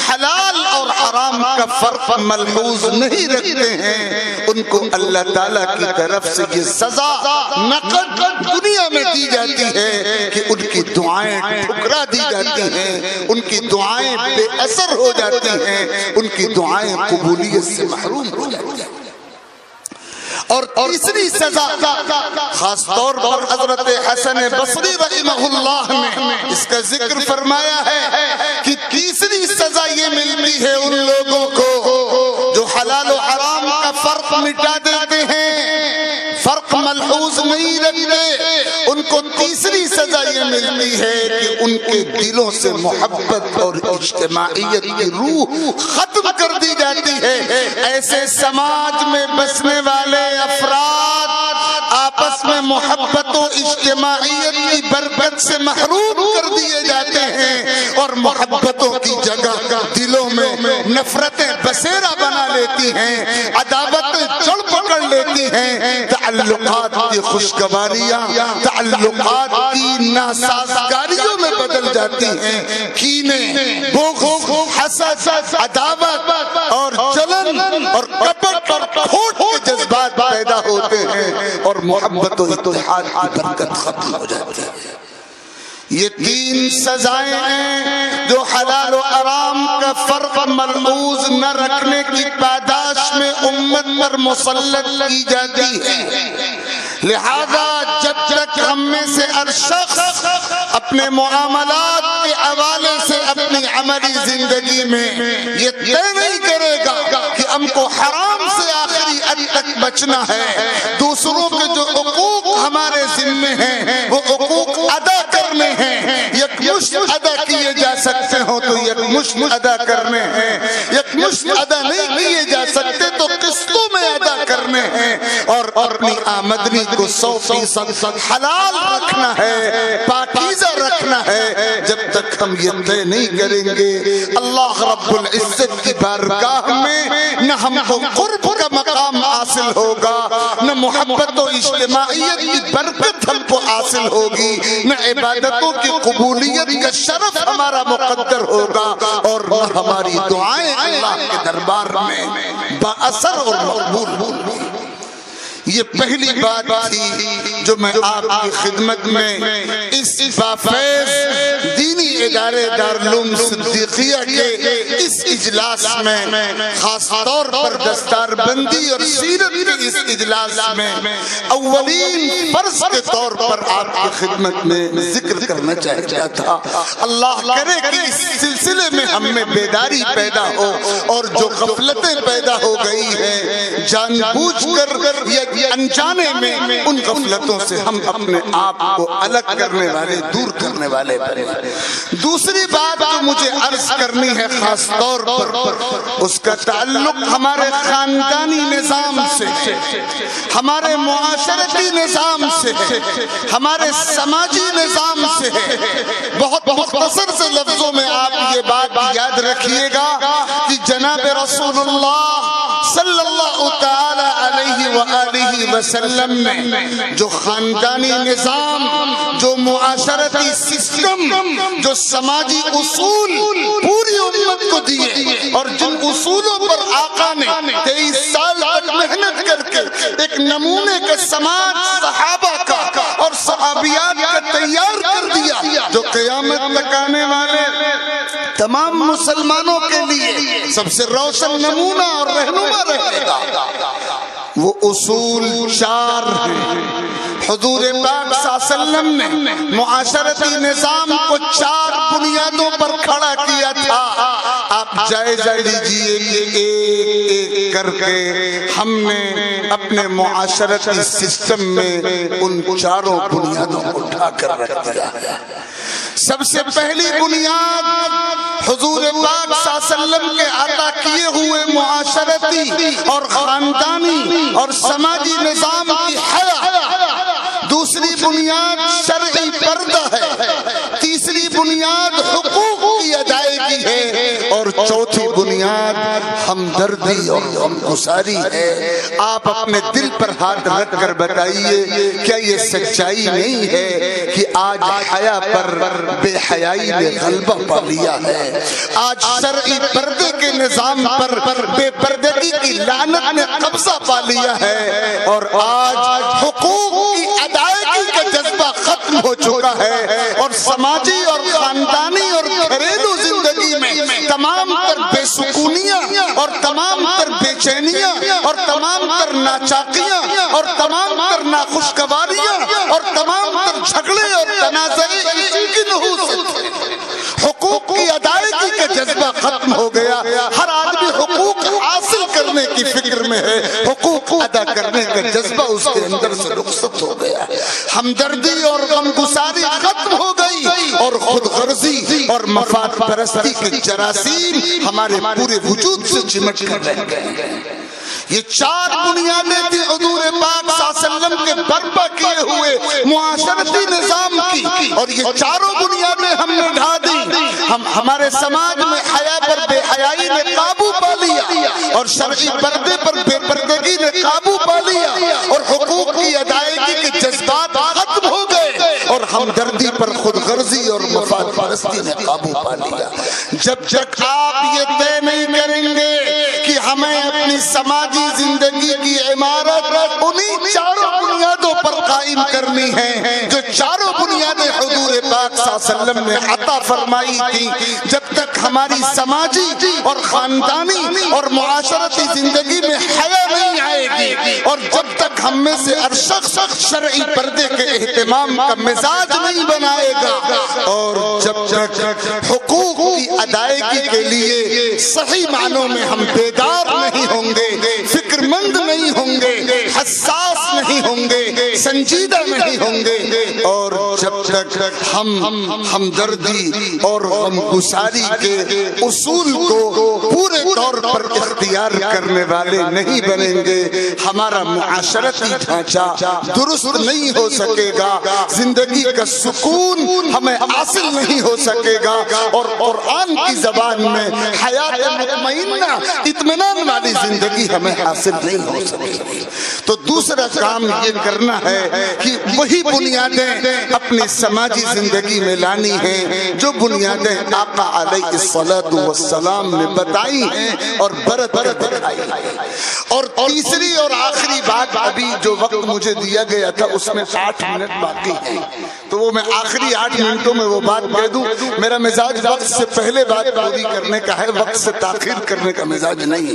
حلال اور حرام کا فرق ملحوظ نہیں رکھتے ہیں، ان کو اللہ تعالیٰ کی طرف سے یہ سزا نقد دنیا میں دی جاتی ہے کہ ان کی دعائیں ٹھکرا دی جاتی ہیں، ان کی دعائیں بے اثر ہو جاتی ہیں، ان کی دعائیں قبولیت سے محروم ہو جاتی ہیں۔ اور تیسری سزا خاص طور پر حضرت حسن بصری رحمہ اللہ نے اس کا ذکر فرمایا ہے کہ تیسری سزا یہ ملتی ہے ان لوگوں کو جو حلال و حرام کا فرق مٹا دیتے ہیں، فرق ملحوظ نہیں رکھتے، ان کو تیسری سزا یہ ملتی ہے کہ ان کے دلوں سے محبت اور اجتماعیت کی روح ختم کر دی جاتی ہے۔ ایسے سماج میں بسنے والے افراد آپس میں محبت و اجتماعیت کی برکت سے محروم کر دیے جاتے ہیں، اور محبتوں کی جگہ دلوں میں نفرتیں بسیرا بنا لیتی ہیں، عداوتیں جڑ پکڑ لیتی ہیں، تعلقات کی خوشگواریاں تعلقات کی ناسازگاریوں میں بدل جاتی ہیں، کینے، بغض، حسد، عداوت اور جلن اور کپٹ اور کھوٹ کے جذبات پیدا ہوتے ہیں، اور محبت و اتحاد کی برکت ختم ہو جاتی ہے۔ یہ تین سزائیں ہیں جو حلال و حرام کا فرق ملحوظ نہ رکھنے کی پاداش میں امت پر مسلط کی جاتی ہے۔ لہذا جب تک ہم میں سے ہر شخص اپنے معاملات کے حوالے سے اپنی عملی زندگی میں یہ طے نہیں کرے گا کہ ہم کو حرام سے آخری حد تک بچنا ہے، دوسروں کے جو حقوق ہمارے ذمے ہیں وہ حقوق ادا کرنے ہیں، یکمشت ادا کیے جا سکتے ہوں تو یکمشت ادا کرنے ہیں، یکمشت ادا نہیں کیے جا سکتے تو قسطوں میں ادا کرنے ہیں، اور اپنی آمدنی کو 100% حلال رکھنا ہے، پاکیزہ رکھنا ہے۔ جب تک ہم یہ طے نہیں کریں گے اللہ رب العزت کی بارگاہ میں نہ ہم کو قرب کا مقام حاصل ہوگا، نہ محبت و اجتماعیت کی برکت ہم کو حاصل ہوگی، نہ عبادتوں کی قبولیت کا شرف ہمارا مقدر ہوگا، اور نہ ہماری دعائیں اللہ کے دربار میں با اثر اور مقبول ہوں۔ یہ پہلی بات تھی جو میں آپ کی خدمت میں اس بافیض دینی ادارے دارالعلوم صدیقیہ کے اس اجلاس میں خاص طور پر دستار بندی اور سیرت کے اس اجلاس میں اولین فرض کے طور پر آپ کی خدمت میں ذکر کرنا چاہتا تھا۔ اللہ کرے کہ اس سلسلے میں ہم میں بیداری پیدا ہو، اور جو غفلتیں پیدا ہو گئی ہیں جان بوجھ کر یا انجانے میں ان غفلتوں سے ہم اپنے آپ کو الگ کرنے والے، دور کرنے والے بنے۔ دوسری بات جو مجھے عرض کرنی ہے خاص طور پر، اس کا تعلق ہمارے خاندانی نظام سے، ہمارے معاشرتی نظام سے، ہمارے سماجی نظام سے ہے۔ بہت مختصر سے لفظوں میں آپ یہ بات یاد رکھیے گا کہ جناب رسول اللہ صلی اللہ تعالی علیہ وآلہ وسلم نے جو خاندانی نظام، جو معاشرتی سسٹم، جو سماجی اصول پوری امت کو دیے، اور جن اصولوں پر آقا نے 23 سال تک محنت کر کے ایک نمونے کا سماج صحابہ کا اور صحابیات کا تیار کر دیا، جو قیامت تک آنے والے تمام مسلمانوں کے لیے سب سے روشن نمونہ اور رہنما رہے گا۔ وہ اصول 4 ہیں۔ حضور پاک صلی اللہ علیہ وسلم نے معاشرتی نظام کو 4 بنیادوں پر کھڑا کیا تھا۔ آپ جائزہ لیجئے کہ ایک ایک کر کے ہم نے اپنے معاشرتی سسٹم میں ان 4 بنیادوں کو اٹھا کر رکھ دیا۔ سب سے پہلی بنیاد حضور پاک صلی اللہ علیہ وسلم کے عطا کیے ہوئے معاشرتی اور خاندانی اور سماجی نظام کی حیا۔ دوسری بنیاد شرعی پردہ ہے، تیسری بنیاد حقوق کی ادائیگی ہے، اور چوتھی بنیاد ہمدردی اور غمگساری ہے۔ آپ اپنے دل پر ہاتھ رکھ کر بتائیے کیا یہ سچائی نہیں ہے کہ آج حیا پر بے حیائی نے غلبہ پا لیا ہے؟ آج شرعی پردے کے نظام پر بے پردگی کی لعنت نے قبضہ پا لیا ہے، اور آج حقوق کی ادائیگی کا جذبہ ختم ہو چکا ہے، اور سماجی اور خاندانی اور گھریلو زندگی میں تمام تر بے سکونیاں اور تمام تر بے چینیاں اور تمام تر ناچاقیاں اور تمام تر ناخوشگواریاں اور تمام تر جھگڑے اور تنازعے اسی کی نحوست ہے۔ حقوق کی ادائیگی کا جذبہ ختم ہو گیا، ہر آدمی حقوق حاصل کرنے کی فکر میں ہے، حقوق ادا کرنے کا جذبہ اس کے اندر سے رخصت ہو گیا، ہمدردی اور غمگساری ختم ہو گئی، اور خود غرضی اور مفاد پرستی کے جراثیم ہمارے پورے وجود سے چمٹ کر رہ گئے۔ یہ چار بنیادیں تھی حضور پاک صلی اللہ علیہ وسلم کے برپا کیے ہوئے معاشرتی نظام کی، اور یہ چاروں بنیادیں ہم نے ڈھا دی۔ ہمارے سماج میں حیا پر بے حیائی نے قابو پا لیا، اور شرعی پردے پر بے پردگی نے قابو پا لیا، اور حقوق کی ادائیگی کے جذبات ختم ہو گئے، اور ہمدردی پر خود غرضی اور مفاد پرستی نے قابو پا لیا۔ جب تک آپ یہ طے نہیں کریں گے کہ ہمیں اپنی سماجی زندگی کی عمارت انہی چاروں بنیادوں پر قائم کرنی ہے جو چاروں بنیادیں حضور پاک صلی اللہ علیہ وسلم نے عطا فرمائی تھی، جب تک ہماری سماجی اور خاندانی اور معاشرتی زندگی میں حیا نہیں آئے گی، اور جب تک ہم میں سے ہر شخص شرعی پردے کے اہتمام کا مزاج نہیں بنائے گا، اور جب تک حقوق کی ادائیگی کے لیے صحیح معنوں میں ہم بیدار نہیں ہوں گے، فکر مند نہیں ہوں گے، حساس نہیں ہوں گے، سنجیدہ نہیں ہوں گے، اور جب تک ہم ہمدردی اور غمگساری کے اصول کو پورے طور پر اختیار کرنے والے نہیں بنیں گے، ہمارا معاشرتی ڈھانچہ درست نہیں ہو سکے گا، زندگی کا سکون ہمیں حاصل نہیں ہو سکے گا، اور قرآن کی زبان میں حیات مطمئنہ اطمینان والی زندگی ہمیں حاصل نہیں ہو سکتی۔ تو دوسرا کام یہ کرنا ہے کہ وہی بنیادیں اپنی سماجی زندگی میں لانی ہیں جو بنیادیں آقا علیہ الصلوۃ والسلام نے بتائی ہیں اور برت دکھائی ہیں۔ اور تیسری اور آخری بات، ابھی جو وقت مجھے دیا گیا تھا اس میں 8 منٹ باقی ہیں، تو وہ میں آخری 8 منٹوں میں وہ بات کہہ دوں۔ میرا مزاج وقت سے پہلے بات پوری کرنے کا ہے، وقت سے تاخیر کرنے کا مزاج نہیں۔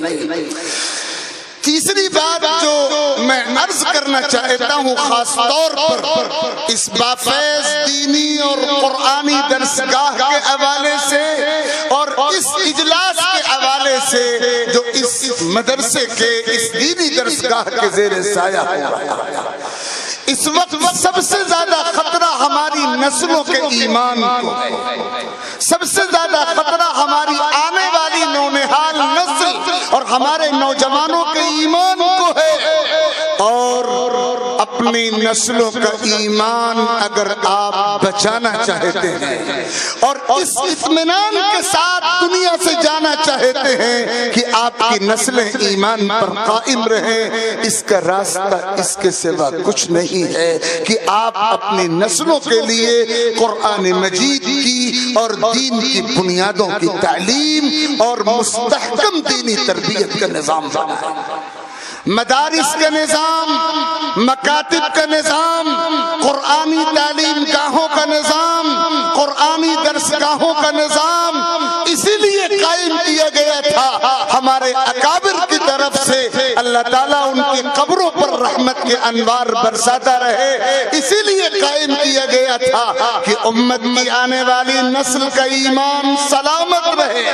تیسری بات جو میں عرض کرنا چاہتا ہوں خاص طور پر اس بافیض دینی اور قرآنی درسگاہ کے حوالے سے اور اس اجلاس کے حوالے سے جو اس مدرسے کے اس دینی درسگاہ کے زیر سایہ ہے، اس وقت سب سے زیادہ خطرہ ہماری نسلوں کے ایمان کو ہے، سب سے زیادہ خطرہ ہماری آنے والی نونہال نسل اور ہمارے نوجوانوں کے ایمان کو ہے۔ اور اپنی نسلوں کا ایمان اگر آپ بچانا چاہتے ہیں اور اس اطمینان کے ساتھ دنیا سے جانا چاہتے ہیں کہ آپ کی نسلیں ایمان پر قائم رہیں، اس کا راستہ اس کے سوا کچھ نہیں ہے کہ آپ اپنی نسلوں کے لیے قرآن مجید کی اور دین کی بنیادوں کی تعلیم اور مستحکم دینی تربیت کا نظام بنائیں۔ مدارس کا نظام، مکاتب کا نظام، قرآنی تعلیم گاہوں کا نظام، قرآنی درسگاہوں کا نظام اسی لیے قائم کیا گیا تھا، ہمارے اکابر کی طرف سے اللہ تعالیٰ ان کی قبروں پر رحمت کے انوار برساتا رہے، اسی لیے قائم کیا گیا تھا کہ امت کی آنے والی نسل کا ایمان سلامت رہے،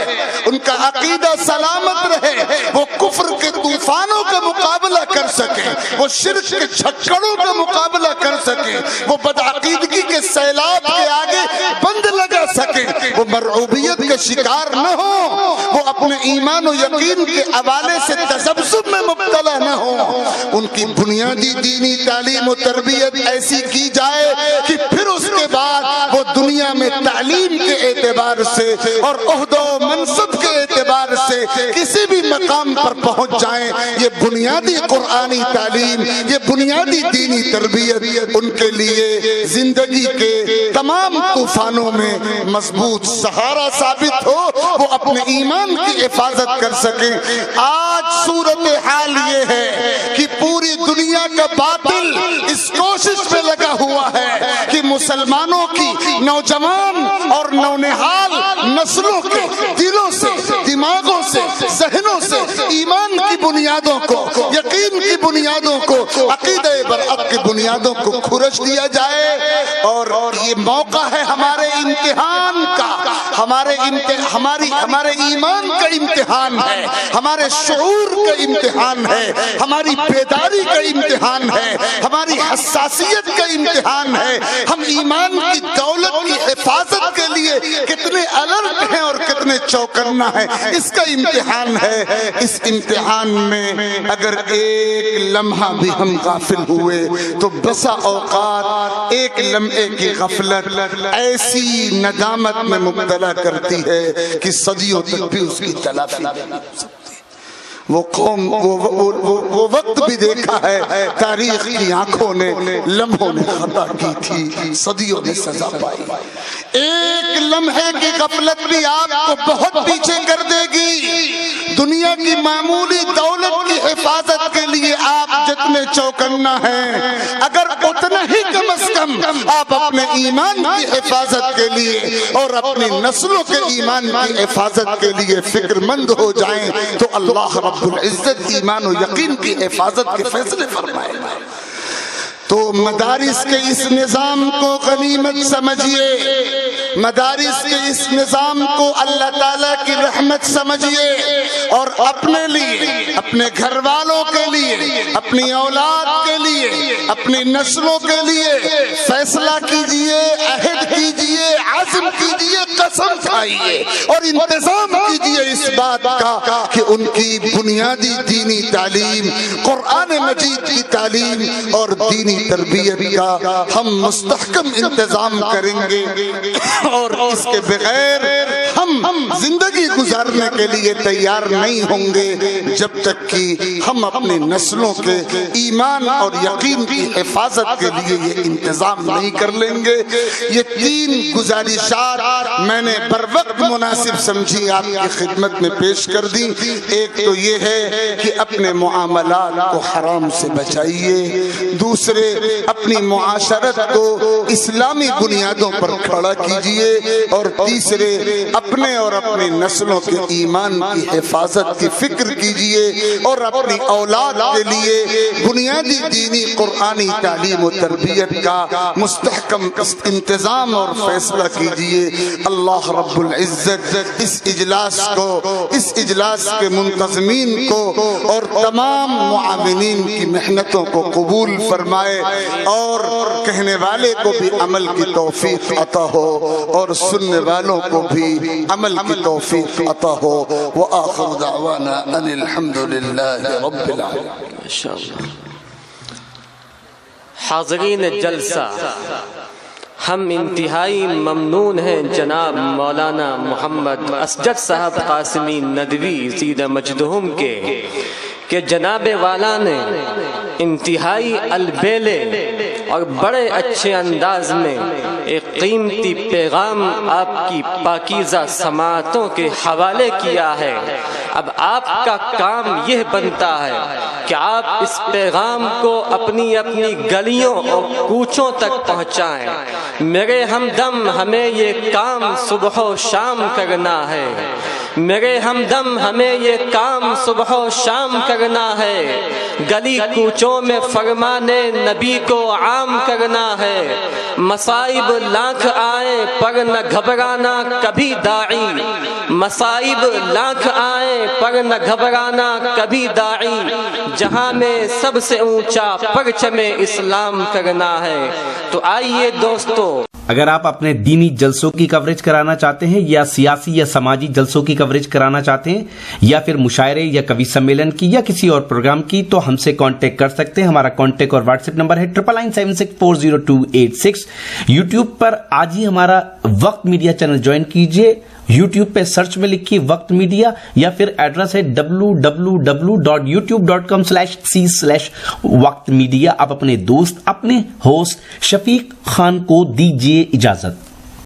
ان کا عقیدہ سلامت رہے، وہ کفر کے طوفانوں کا مقابلہ کر سکیں، وہ شرک کے جھکڑوں کا مقابلہ کر سکیں، وہ بدعقیدگی کے سیلاب کے آگے بند لگا سکیں، وہ مرعوبیت کا شکار نہ ہو، وہ اپنے ایمان و یقین کے حوالے سے تذبذب میں مبتلا نہ ہو، ان کی بنیادی دینی تعلیم و تربیت ایسی کی جائے کہ پھر اس کے بعد وہ دنیا میں تعلیم کے اعتبار سے اور عہدہ و منصب کے اعتبار سے کسی بھی مقام پر پہنچ جائیں، یہ بنیادی قرآنی تعلیم، یہ بنیادی دینی تربیت ان کے لیے زندگی کے تمام طوفانوں میں مضبوط سہارا ثابت ہو، وہ اپنے ایمان کی حفاظت کر سکیں۔ آج صورتحال یہ ہے کہ پوری دنیا کا باطل اس کوشش میں لگا ہوا ہے کہ مسلمانوں کی نوجوان اور نونہال نسلوں کے دلوں سے، دماغوں سے، ذہنوں سے ایمان کی بنیادوں کو، یقین کی بنیادوں کو، عقیدہ برحق کی بنیادوں کو کھرچ دیا جائے۔ اور یہ موقع ہے ہمارے امتحان کا، ہمارے ایمان کا امتحان ہے، ہمارے شعور کا امتحان ہے، ہماری بیداری کا امتحان ہے، ہماری حساسیت کا امتحان ہے۔ ہم ایمان کی دولت کی حفاظت کے لیے کتنے الرٹ ہیں اور کتنے چوکنا ہیں، اس کا امتحان ہے۔ اس امتحان میں اگر ایک لمحہ بھی ہم غافل ہوئے تو بسا اوقات ایک لمحے کی غفلت ایسی ندامت میں مبتلا کرتی ہے کہ صدیوں تک بھی اس کی تلافی نہیں ہو سکتی۔ وہ قوم وہ وقت بھی دیکھا ہے، تاریخ کی آنکھوں نے، لمحوں نے خطا کی تھی، صدیوں نے سزا پائی۔ ایک لمحے کی غفلت بھی آپ کو بہت پیچھے کر دے گی۔ دنیا کی معمولی دولت کی حفاظت کے لیے آپ جتنے چوکنا ہیں، اگر اتنا ہی کم از کم آپ اپنے ایمان کی حفاظت کے لیے اور اپنی نسلوں کے ایمان کی حفاظت کے لیے فکر مند ہو جائیں تو اللہ رب العزت ایمان و یقین کی حفاظت کے فیصلے فرمائے گا۔ تو مدارس کے اس نظام کو غنیمت سمجھیے، مدارس کے اس نظام کو اللہ تعالیٰ کی رحمت سمجھیے، اور اپنے لیے، اپنے گھر والوں کے لیے، اپنی اولاد کے لیے، اپنی نسلوں کے لیے فیصلہ کیجئے، عہد کیجئے، عزم کیجئے، قسم کھائیے اور انتظام کیجئے اس بات کا کہ ان کی بنیادی دینی تعلیم، قرآن مجید کی تعلیم اور دینی تربیت کا ہم مستحکم انتظام کریں گے، اور اس کے بغیر ہم زندگی گزارنے کے لیے تیار نہیں ہوں گے جب تک کہ ہم اپنی نسلوں کے ایمان اور یقین کی حفاظت کے لیے یہ انتظام نہیں کر لیں گے۔ یہ تین گزارشات میں نے بر وقت مناسب سمجھی آپ کی خدمت میں پیش کر دی۔ ایک تو یہ ہے کہ اپنے معاملات کو حرام سے بچائیے، دوسرے اپنی معاشرت کو اسلامی بنیادوں پر کھڑا کیجئے، اور تیسرے اپنے اور اپنی نسلوں کے ایمان کی حفاظت کی فکر کیجئے، اور اپنی اولاد کے لیے بنیادی دینی قرآنی تعلیم و تربیت کا مستحکم انتظام اور فیصلہ کیجئے۔ اللہ رب العزت اس اجلاس کے منتظمین کو اور تمام معاونین کی محنتوں کو قبول فرمائے، اور کہنے والے کو بھی عمل کی توفیق عطا ہو اور سننے والوں کو بھی عمل کی توفیق عطا ہو۔ وآخر دعوانا ان الحمدللہ رب العالمین۔ حاضرین جلسہ، ہم انتہائی ممنون ہیں جناب مولانا محمد اسجد صاحب قاسمی ندوی زیدہ مجدہم کے کہ جناب والا نے انتہائی البیلے اور بڑے اچھے انداز میں ایک قیمتی پیغام آپ کی پاکیزہ سماعتوں کے حوالے کیا ہے۔ اب آپ کا کام یہ بنتا ہے کہ آپ اس پیغام کو اپنی اپنی گلیوں اور کوچوں تک پہنچائیں۔ میرے ہمدم ہمیں یہ کام صبح و شام کرنا ہے، میرے ہمدم ہمیں یہ کام صبح و شام کرنا ہے، گلی کوچوں میں فرمانے نبی کو عام کرنا ہے۔ مصائب لاکھ آئیں پر نہ گھبرانا کبھی داعی، مصائب لاکھ آئیں پر نہ گھبرانا کبھی داعی، جہاں میں سب سے اونچا پرچم اسلام کرنا ہے۔ تو آئیے دوستو، اگر آپ اپنے دینی جلسوں کی کوریج کرانا چاہتے ہیں یا سیاسی یا سماجی جلسوں کی کوریج کرانا چاہتے ہیں یا پھر مشاعرے یا کوی سمیلن کی یا کسی اور پروگرام کی، تو ہم سے کانٹیکٹ کر سکتے ہیں۔ ہمارا کانٹیکٹ اور واٹس ایپ نمبر ہے 9996400286۔ یوٹیوب پر آج ہی ہمارا وقت میڈیا چینل جوائن کیجئے، یوٹیوب پہ سرچ میں لکھیے وقت میڈیا، یا پھر ایڈریس ہے www.youtube.com/c/وقت میڈیا۔ آپ اپنے دوست، اپنے ہوسٹ شفیق خان کو دیجیے اجازت۔